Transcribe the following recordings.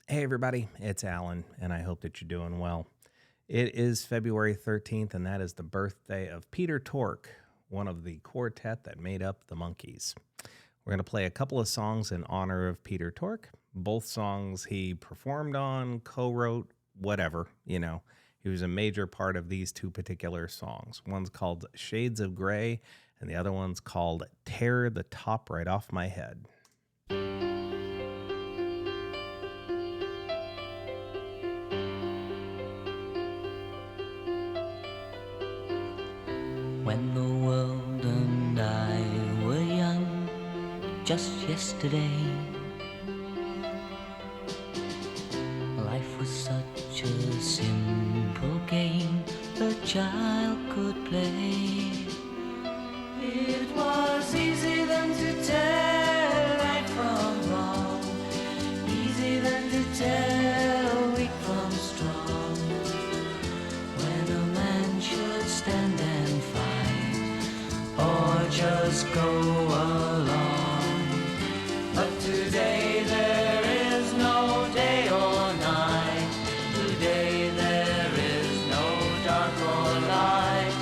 Hey everybody, it's Alan, and I hope that you're doing well. It is February 13th, and that is the birthday of Peter Tork, one of the quartet that made up the Monkees. We're going to play a couple of songs in honor of Peter Tork. Both songs he performed on, co-wrote, whatever, you know. He was a major part of these two particular songs. One's called Shades of Grey, and the other one's called Tear the Top Right Off My Head. When the world and I were young, just yesterday, life was such a simple game a child could play. It was easy then to tell right from wrong, easy then to tell weak from strong. When a man should stand and fight, or just go along. But today there is no day or night. Today there is no dark or light.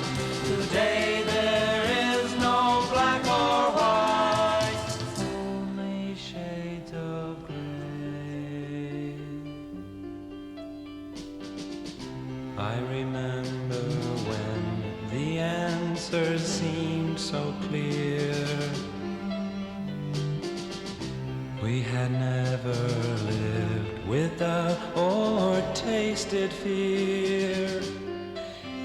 Today there is no black or white. Only shades of gray. I remember when the answers seemed so clear. We had never lived without or tasted fear.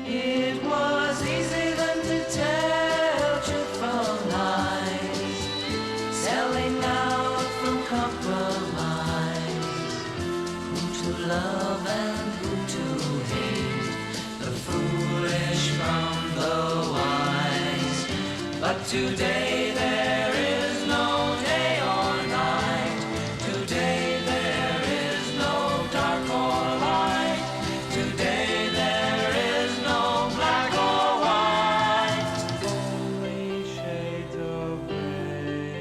It was easy then to tell truth from lies, selling out from compromise, who to love and who to hate, the foolish from the wise. But today there is no day or night. Today there is no dark or light. Today there is no black or white. Only shades of gray.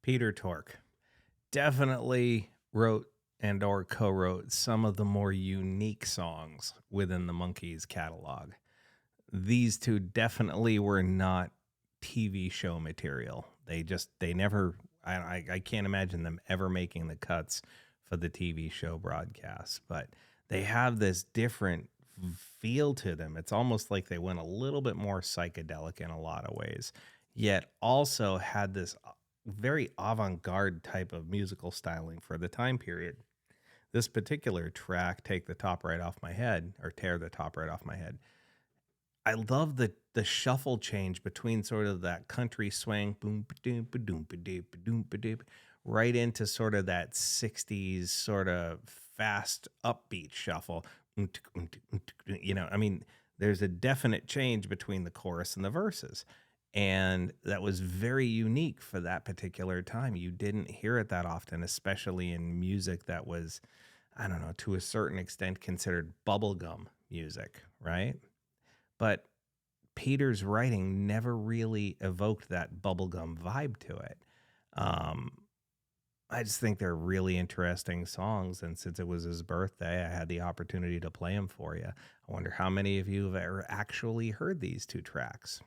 Peter Tork definitely wrote and or co-wrote some of the more unique songs within the Monkees catalog. These two definitely were not TV show material. They never, I can't imagine them ever making the cuts for the TV show broadcasts, but they have this different feel to them. It's almost like they went a little bit more psychedelic in a lot of ways, yet also had this very avant-garde type of musical styling for the time period. This particular track, Take the Top Right Off My Head, or Tear the Top Right Off My Head, I love the shuffle change between sort of that country swing, boom, ba-doom, ba-doom, ba-doom, ba-doom, ba-doom, right into sort of that 60s sort of fast upbeat shuffle. I mean, there's a definite change between the chorus and the verses. And that was very unique for that particular time. You didn't hear it that often, especially in music that was, I don't know, to a certain extent considered bubblegum music, right? But Peter's writing never really evoked that bubblegum vibe to it. I just think they're really interesting songs. And since it was his birthday, I had the opportunity to play them for you. I wonder how many of you have ever actually heard these two tracks.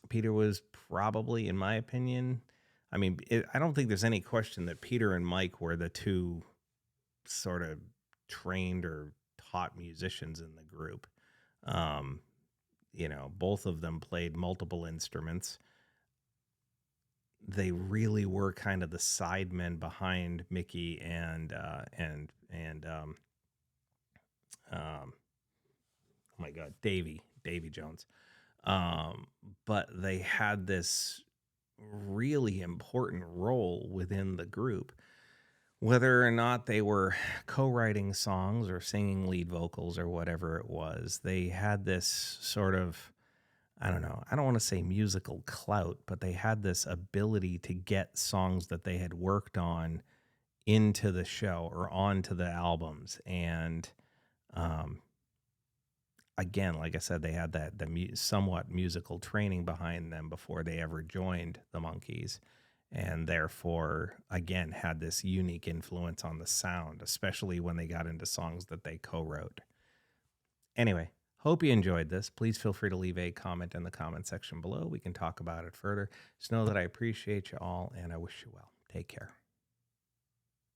Peter was probably, in my opinion, I mean, I don't think there's any question that Peter and Mike were the two sort of trained or taught musicians in the group. Both of them played multiple instruments. They really were kind of the sidemen behind Mickey and oh my God, Davy Jones. But they had this really important role within the group. Whether or not they were co-writing songs or singing lead vocals or whatever it was, they had this sort of, I don't know, I don't want to say musical clout, but they had this ability to get songs that they had worked on into the show or onto the albums. And again, like I said, they had the somewhat musical training behind them before they ever joined the Monkees. And therefore, again, had this unique influence on the sound, especially when they got into songs that they co-wrote. Anyway, hope you enjoyed this. Please feel free to leave a comment in the comment section below. We can talk about it further. Just know that I appreciate you all, and I wish you well. Take care.